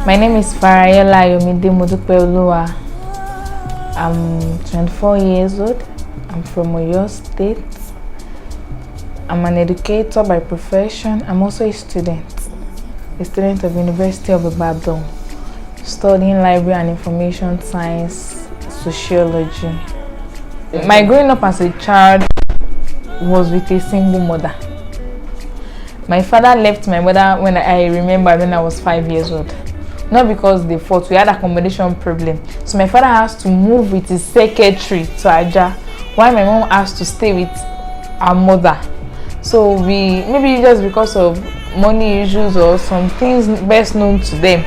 My name is Farayola Ayomide Modupeoluwa. I'm 24 years old. I'm from Oyo State. I'm an educator by profession. I'm also a student of University of Ibadan, studying library and information science, sociology. My growing up as a child was with a single mother. My father left my mother when I was 5 years old. Not because they fought, we had accommodation problem. So my father has to move with his secretary to Aja, while my mom has to stay with our mother. So maybe just because of money issues or some things best known to them,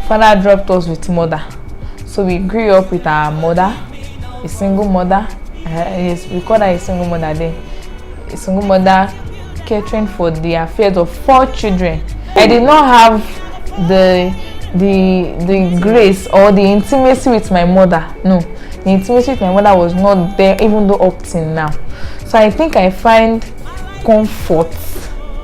father dropped us with mother. So we grew up with our mother, a single mother. Yes, we call her a single mother then. A single mother catering for the affairs of 4 children. I did not have the grace or the intimacy with my mother. No, the intimacy with my mother was not there, even though up till now. So I think I find comfort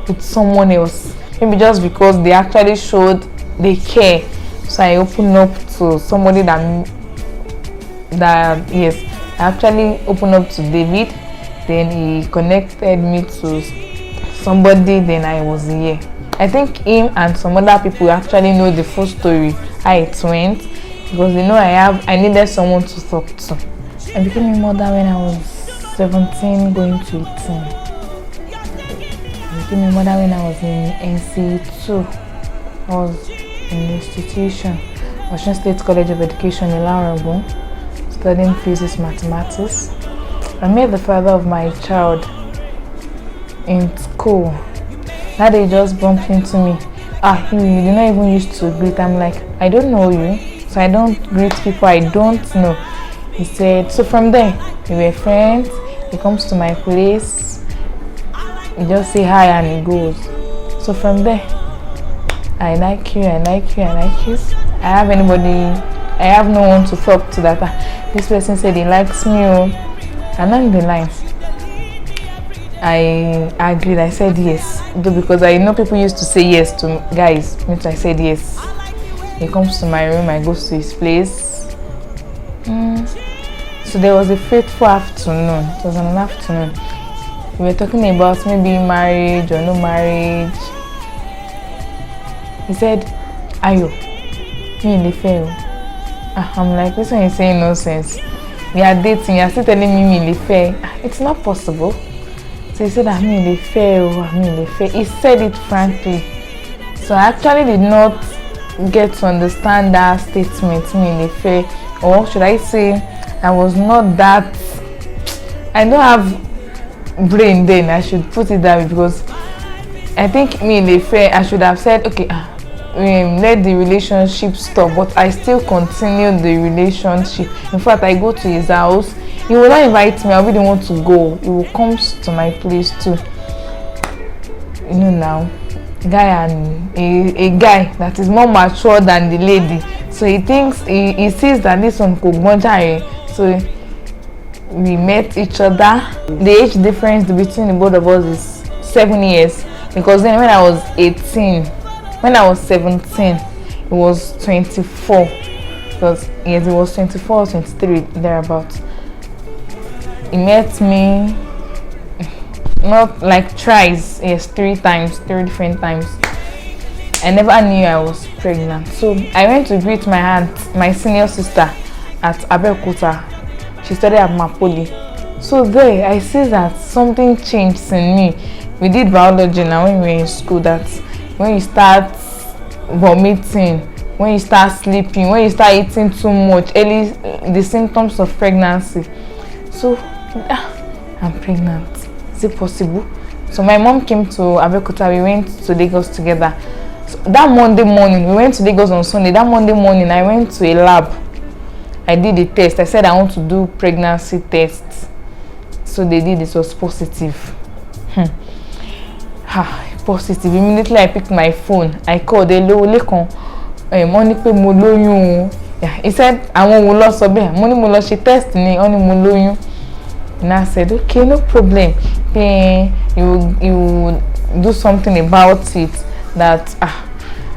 with someone else, maybe just because they actually showed they care. So I open up to somebody that yes, I actually opened up to David, then he connected me to somebody, then I was here. I think him and some other people actually know the full story, how it went, because they know I needed someone to talk to. I became a mother when I was 17 going to 18. I became a mother when I was in NC2. I was in the institution, Osun State College of Education in Larobo, studying physics, mathematics. I met the father of my child in school. That day just bumped into me. You did not even used to greet. I'm like, I don't know you, so I don't greet people I don't know. He said, so from there, we were friends. He comes to my place. He just say hi and he goes. So from there, I like you. I have no one to talk to that. This person said he likes me, and on the line, I agreed. I said yes, because I know people used to say yes to guys. Which I said yes. He comes to my room. I go to his place. So there was a fateful afternoon. It was an afternoon. We were talking about maybe marriage or no marriage. He said, "Ayo, me in the fair." I'm like, this one is saying nonsense. We are dating. You are still telling me in the fair. It's not possible. So he said, me in the fair. He said it frankly. So I actually did not get to understand that statement, me in the fair. Or should I say, I was not that. I don't have brain then. I should put it that way, because I think me in the fair, I should have said, okay, let the relationship stop, but I still continue the relationship. In fact, I go to his house. He will not invite me. I really want to go. He will come to my place too. You know now, a guy that is more mature than the lady. So he thinks he sees that this one could go. So we met each other. The age difference between the both of us is 7 years. Because then when I was 18, when I was 17, it was 24. Because yes, it was 24 or 23 thereabout. He met me not like twice, yes, 3 different times. I never knew I was pregnant. So I went to greet my aunt, my senior sister at Abeokuta. She studied at Mapoli. So there I see that something changed in me. We did biology now when we were in school, that when you start vomiting, when you start sleeping, when you start eating too much, the symptoms of pregnancy. So I'm pregnant. Is it possible? So my mom came to Abeokuta. We went to Lagos together. So that Monday morning, we went to Lagos on Sunday. That Monday morning, I went to a lab. I did a test. I said I want to do pregnancy tests. So they did. It was positive. Positive. Immediately I picked my phone. I called hello Lekon. Money pe mo lóyún. He said I won't lọ sọ bẹ́ẹ̀. Money mo lọ ṣe test ni, oni mo lóyún. And I said, okay, no problem. You do something about it. That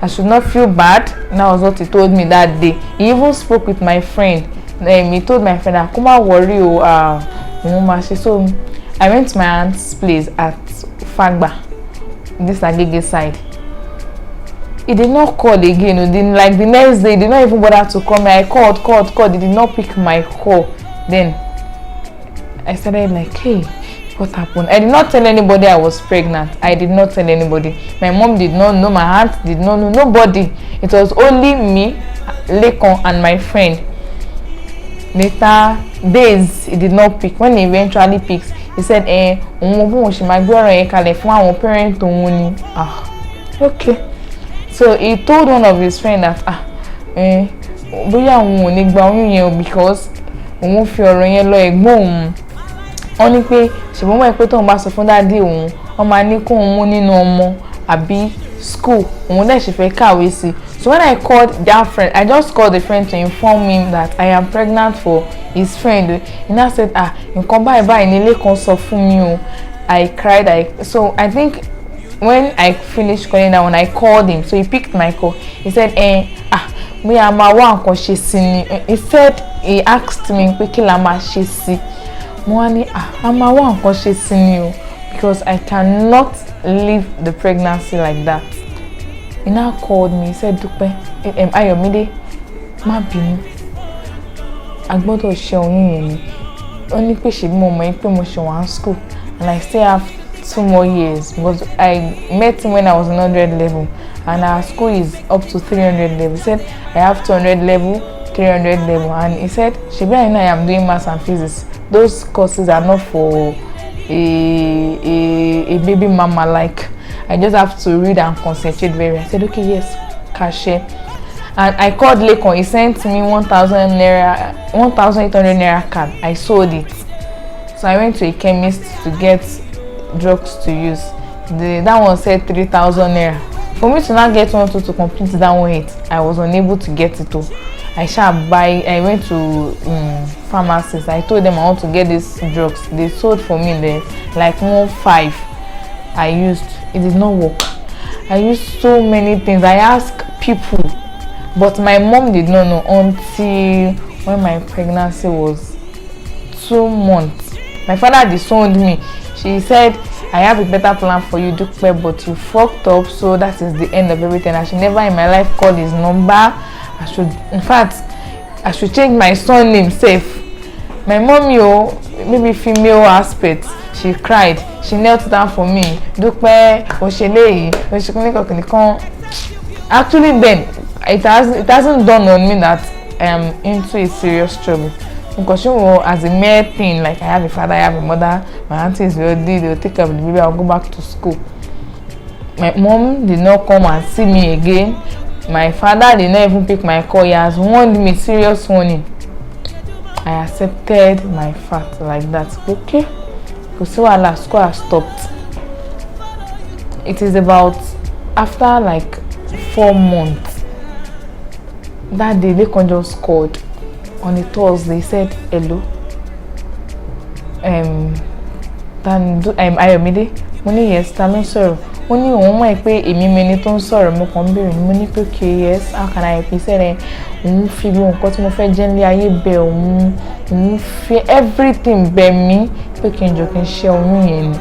I should not feel bad. And that was what he told me that day. He even spoke with my friend. He told my friend, "Come on, worry, so I went to my aunt's place at Fagba, this Agege side. He did not call again. Then, like the next day, he did not even bother to call me. I called. He did not pick my call. Then I started like, hey, what happened? I did not tell anybody I was pregnant. I did not tell anybody. My mom did not know. My aunt did not know. Nobody. It was only me, Lekon, and my friend. Later days, he did not pick. When he eventually picks, he said, okay. So he told one of his friends that because òun fi ọ̀rọ̀ yẹn lọ ẹ̀gbọ́n òun. Wọ́n ní pé ṣùgbọ́n wọ́n pé tóun bá sọ fún dáàdì òun, wọ́n máa ní kóun mú nínú ọmọ àbí school òun dẹ̀ ṣe fẹ́ kàwé sí. So when I called that friend, I just called the friend to inform him that I am pregnant for his friend. He now said, nǹkan báyìí nílé kan sọ fún mi o. I cried. So I think when I finished calling that one, I called him. So he picked my call. He said, me and my one nǹkan ṣe sí ni. He said, he asked me pé kí la máa ṣe sí. Mo wá ní, àmà wá nǹkan ṣe sí ni o, because I cannot leave the pregnancy like that. He now called me. He said, Dúpẹ́, Ayọ̀mídé, má bínú. A gbọ́dọ̀ ṣe oyún yẹn ni. Ó ní pé ṣe bí mo mọ̀ pé mo ṣe wà ní school and I still have 2 more years because I met him when I was in 100 level and our school is up to 300 level. He said I have 200 level, 300 level, and he said, Shebi, I know I am doing maths and physics. Those courses are not for a baby mama. Like, I just have to read and concentrate very well. I said, okay, yes, cashier. And I called Lekon. He sent me 1,800 naira card. I sold it. So I went to a chemist to get drugs to use. That one said 3,000 naira. For me to not get one to complete that one, I was unable to get it. I went to pharmacists. I told them I want to get these drugs. They sold for me there like 1,500. I used. It did not work. I used so many things. I asked people, but my mom did not know until when my pregnancy was 2 months. My father disowned me. She said, I have a better plan for you, Dúpẹ́, but you fucked up, so that is the end of everything. I should never in my life call his number. I should change my son name safe. My mommy, maybe female aspect, she cried. She knelt down for me. Dúpẹ́, actually then, it hasn't dawned on me that I am into a serious trouble. Because as a mere thing, like I have a father, I have a mother, my auntie is ready, they'll take care of the baby, I'll go back to school. My mom did not come and see me again. My father did not even pick my call. He has warned me, serious warning. I accepted my fate like that. Okay, because so school has stopped. It is about after like 4 months. That day, they just called on a Thursday. They said, hello. Ayọ̀mídé, mo ní yes, ta ló ń sọ̀rọ̀. Ó ní òun mọ̀ pé èmi mẹni tó ń sọ̀rọ̀, mo kàn ń béèrè ni. Mo ní pé okay, yes, how can I help you? Said òun fi bí nǹkan tí mo fẹ́ jẹ́ nílé ayé bẹ̀ òun fi everything bẹ̀ mí pé kí n jọ kí n ṣe oyún yẹn ni.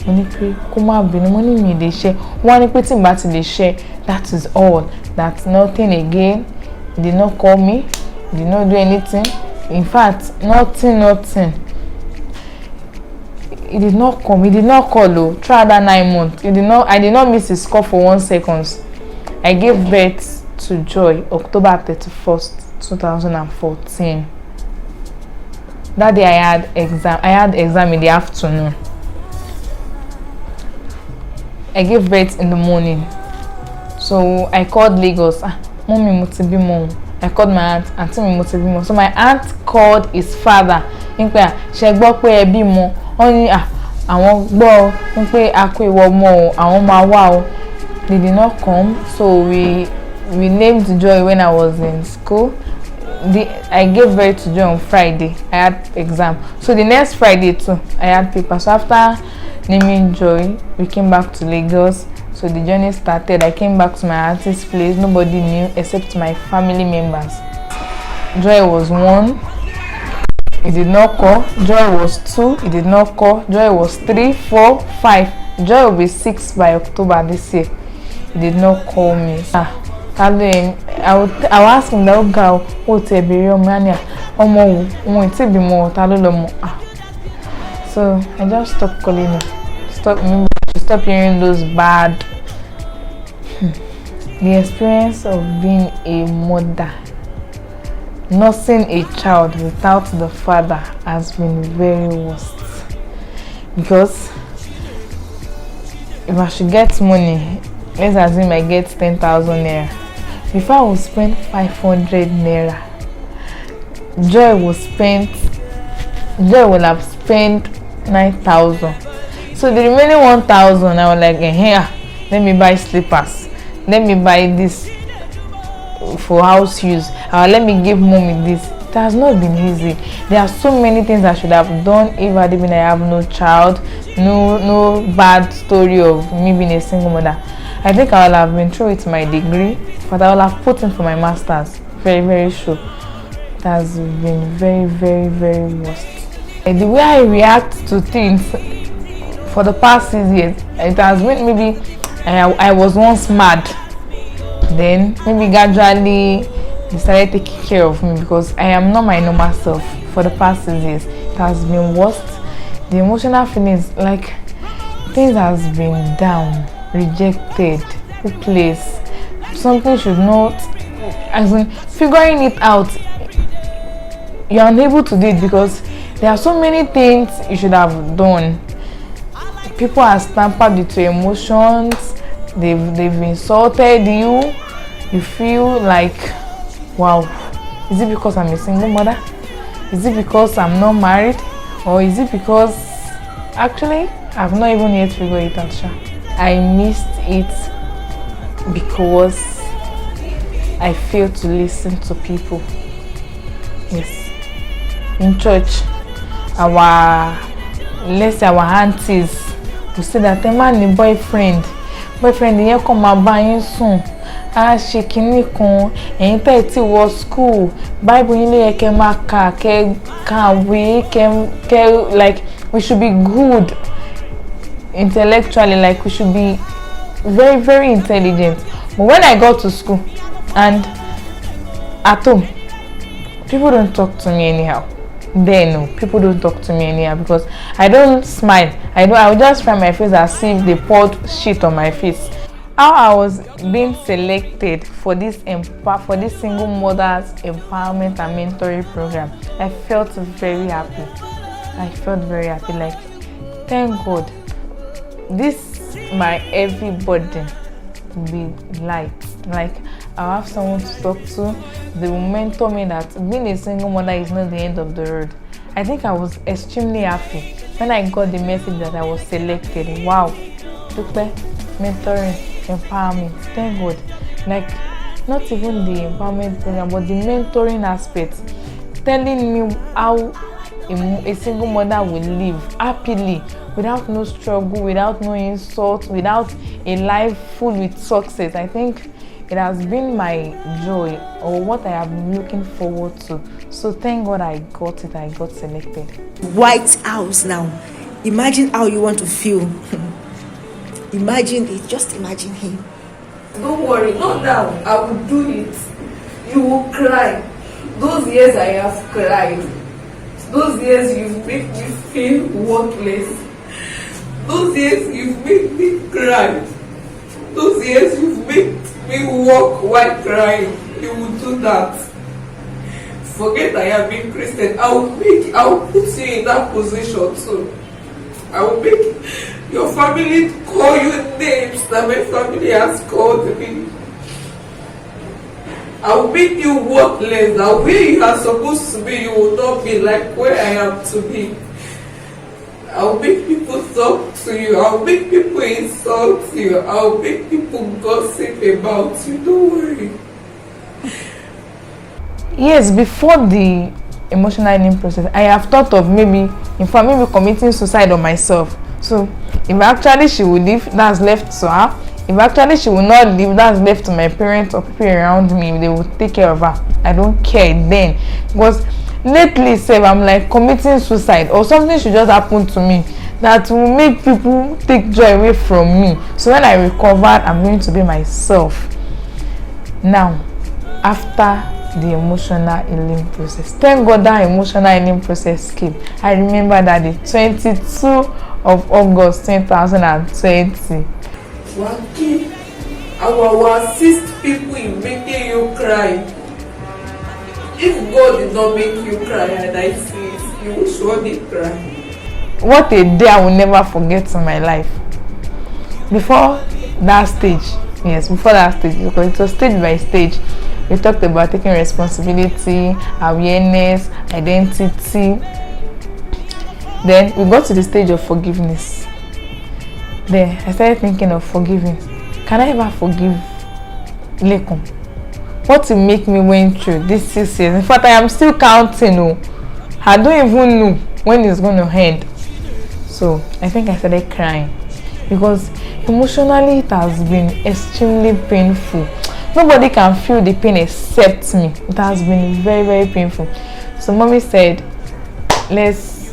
Mo ní pé kó má bínú, mo ní mi lè ṣe. Wọ́n á ní pé tí n bá ti lè ṣe, that is all, that's nothing again. He did not call me, he did not do anything. In fact, nothing. He did not come. He did not call though. Throughout that 9 months, I did not miss his call for 1 second. I gave birth to Joy October 31st, 2014. That day I had exam in the afternoon. I gave birth in the morning. So I called Lagos. Mommy mo ti bímọ. I called my aunt. Auntie mi mo ti bímọ. So my aunt called his father. Nípa ṣé gbọ́ pé ẹ bímọ. Ó ní àwọn gbọ́ pé a kó ìwọ ọmọ o, àwọn máa wá o. They did not come. So we named Joy when I was in school. I gave birth to Joy on Friday. I had exam. So the next Friday too, I had paper. So after naming Joy, we came back to Lagos. So the journey started. I came back to my auntie's place. Nobody knew except my family members. Joy was 1. He did not call. Joy was 2. He did not call. Joy was 3, 4, 5. Joy will be 6 by October this year. He did not call me. I will ask him that girl who to be real mania. So I just stopped calling him. Stop hearing those bad. The experience of being a mother, nursing a child without the father, has been very worst. Because if I should get money, let's assume I get 10,000 naira. Before I will spend 500 naira, Joy will have spent 9,000. So the remaining 1,000, I was like, let me buy slippers. Let me buy this for house use. Let me give mommy this. It has not been easy. There are so many things I should have done if I didn't have no child, no bad story of me being a single mother. I think I will have been through with my degree, but I will have put in for my master's. Very, very sure. It has been very, very, very worst. The way I react to things for the past 6 years, it has been maybe I was once mad. Then maybe gradually they started taking care of me because I am not my normal self for the past 6 years. It has been worst. The emotional feelings, like things has been down, rejected, hopeless. Something should not, as in figuring it out, you're unable to do it because there are so many things you should have done. People have tampered with your emotions. They've insulted you. You feel like, wow, is it because I'm a single mother? Is it because I'm not married? Or is it because actually I've not even yet figured it out? I missed it because I failed to listen to people. Yes. In church, our aunties will say that a man is boyfriend yẹn kàn máa bá yín sùn á ṣe kinní kan ẹ̀yin tẹ́ ti wọ school bible yín ló yẹ kẹ́ máa kẹ́ kàwé kẹ́ like we should be good intellectually, like we should be very, very intelligent. But when I got to school and at home, people don't talk to me anyhow. People don't talk to me anyhow because I don't smile. I will just fry my face as if they poured shit on my face. How I was being selected for this single mothers empowerment and mentoring program, I felt very happy. Like, thank God, this my every burden will be light. Like, I'll have someone to talk to. They will mentor me that being a single mother is not the end of the road. I think I was extremely happy when I got the message that I was selected. Wow, mentoring, empowerment, thank God. Like, not even the empowerment program, but the mentoring aspect, telling me how a single mother will live happily without no struggle, without no insult, without a life full with success. I think it has been my joy, or what I have been looking forward to. So thank God I got it. I got selected. White House now. Imagine how you want to feel. Imagine it. Just imagine him. Don't worry, not now. I will do it. You will cry. Those years I have cried. Those years you've made me feel worthless. Those years you've made me cry. Those years you've made me walk while crying. You will do that. Forget I am being Christian. I will put you in that position too. I will make your family call you names that my family has called me. I will make you worthless. That where you are supposed to be, you will not be like where I am to be. I will make people talk to you. I will make people insult you. I will make people gossip about you. Don't worry. Yes, before the emotional healing process, I have thought of maybe committing suicide on myself. So if actually she would leave, that's left to her. If actually she will not leave, that's left to my parents or people around me. They will take care of her. I don't care then. Because lately, say I'm like committing suicide or something should just happen to me that will make people take joy away from me. So when I recover, I'm going to be myself. Now, after the emotional healing process, thank God that emotional healing process came. I remember that the 22 of August 2020. Waki, I will assist people in making you cry. If God did not make you cry and I see it, you will surely cry. What a day I will never forget in my life. Before that stage, because it was stage by stage, we talked about taking responsibility, awareness, identity. Then we got to the stage of forgiveness. Then I started thinking of forgiving. Can I ever forgive Lekun? What will make me went through these 6 years? In fact, I am still counting. I don't even know when it's going to end. So I think I started crying because emotionally it has been extremely painful. Nobody can feel the pain except me. It has been very, very painful. So mommy said, let's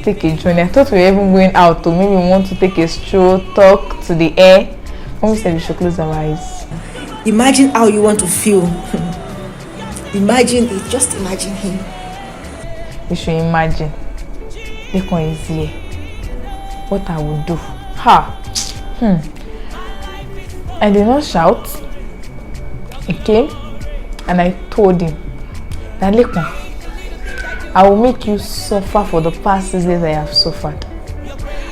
take a journey. I thought we were even going out, or maybe we want to take a stroll, talk to the air. Mommy said we should close our eyes. Imagine how you want to feel. Imagine it. Just imagine him. You should imagine. Lekun is here. What I would do? I did not shout. He came and I told him that Lekun, I will make you suffer for the past 6 days I have suffered.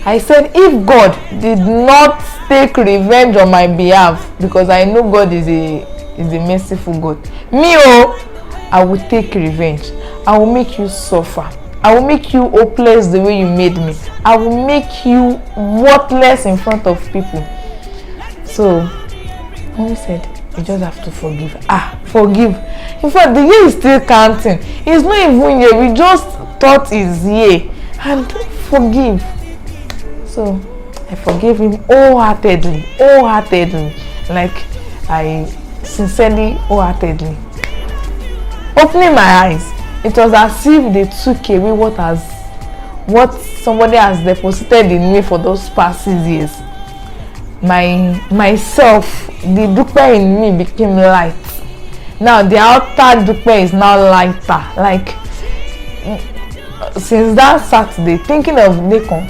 I said, if God did not take revenge on my behalf, because I know God is a merciful God, I will take revenge. I will make you suffer. I will make you hopeless the way you made me. I will make you worthless in front of people. So, mommy said, you just have to forgive. Forgive. In fact, the year is still counting. It's not even here. We just thought it's here. And forgive. So, I forgave him wholeheartedly. Like, I sincerely, wholeheartedly. Opening my eyes, it was as if they took away what somebody has deposited in me for those past 6 years. Myself, the Dupe in me became light. Now the outer Dupe is now lighter. Like, since that Saturday, thinking of Lekun,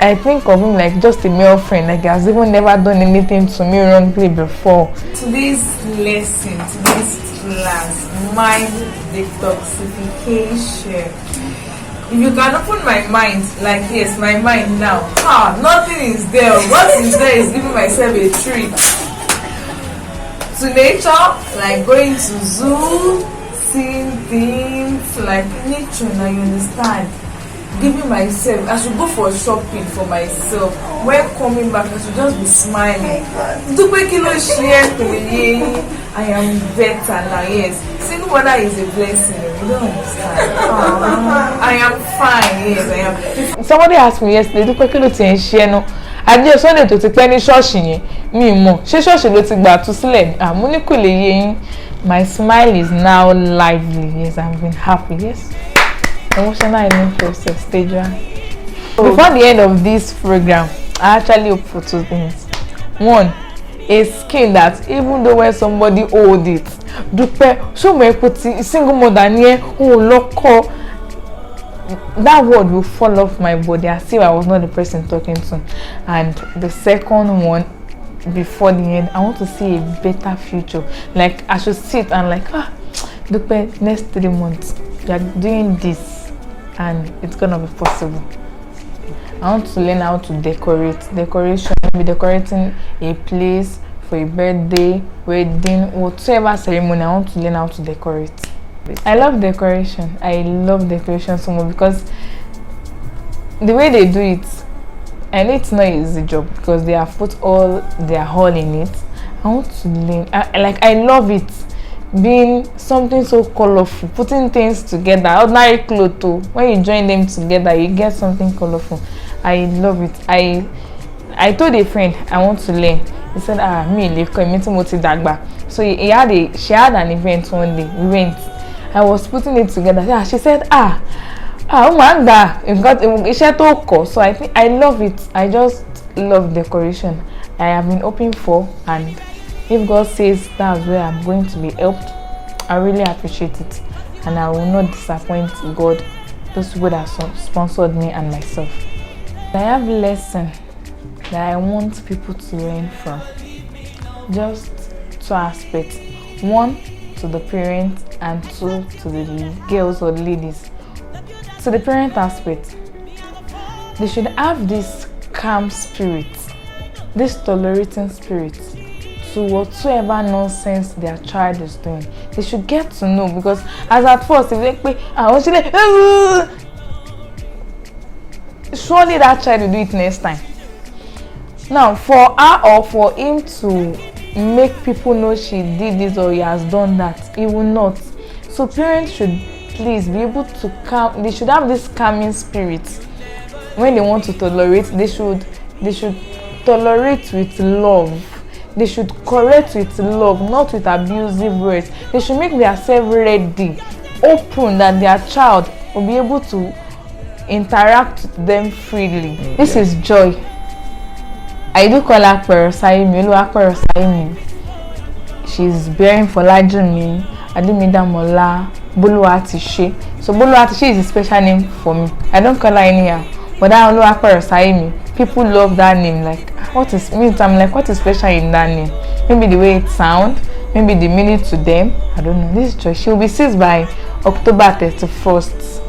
I think of him like just a male friend. Like, he has even never done anything to me wrongly before. Today's lesson, today's class, mind detoxification. If you can open my mind like this, my mind now, nothing is there. What is there is giving myself a treat. To nature, like going to zoo, seeing things like nature, now you understand. Giving myself, I should go for shopping for myself. When coming back, I should just be smiling. I am better now, yes. Single mother is a blessing. You don't understand. I am fine, yes, I am. Somebody asked me yesterday, Dupe kí ló ti ń ṣe ẹnu? Àjẹ́ Sunday tó ti pẹ́ ní ṣọ́ọ̀ṣì yẹn, mi mọ̀. Ṣé ṣọ́ọ̀ṣì ló ti gbà tú sílẹ̀? Mo ní kò lè yé yín. My smile is now lively. Yes, I've been happy. Yes. Emotional healing process, stage 1. Before the end of this program, I actually hope for 2 things. 1, a skin that even though when somebody hold it, Dupe, so my single mother near, loco, that word will fall off my body as if I was not the person talking to. And the second one, before the end, I want to see a better future. Like, I should sit and like, Dupe, next 3 months, you are doing this and it's gonna be possible. I want to learn how to decorate. Decoration, be decorating a place for a birthday, wedding, whatever ceremony. I want to learn how to decorate. I love decoration. I love decoration so much because the way they do it, and it's not an easy job because they have put all their all in it. I want to learn. I love it. Being something so colorful, putting things together. Ordinary clothes too. When you join them together, you get something colorful. I love it. I told a friend I want to learn. He said, me leave meeting moti dagba. So she had an event one day. We went. I was putting it together. She said, oh man, so I think I love it. I just love decoration. I have been hoping for, and if God says that's where I'm going to be helped, I really appreciate it, and I will not disappoint God, those people that sponsored me and myself. I have a lesson that I want people to learn from. Just two aspects. One, to the parents, and two, to the girls or the ladies. To the parent aspect, they should have this calm spirit, this tolerating spirit to whatsoever nonsense their child is doing. They should get to know, because as at first, if they say, surely that child will do it next time. Now, for her or for him to make people know she did this or he has done that, he will not. So parents should please be able to calm. They should have this calming spirit when they want to tolerate. They should tolerate with love. They should correct with love, not with abusive words. They should make themselves ready, open, that their child will be able to interact with them freely. This is Joy. I do call her Saimi. She's bearing for Lajumi, Adimidamola, Boluwatishe. So Boluwatishe is a special name for me. I don't call her anyhow. But that Oluwapero Saimi, people love that name. Like, what is means? I'm like, what is special in that name? Maybe the way it sounds, maybe the meaning to them. I don't know. This is Joy. She will be 6 by October 31st.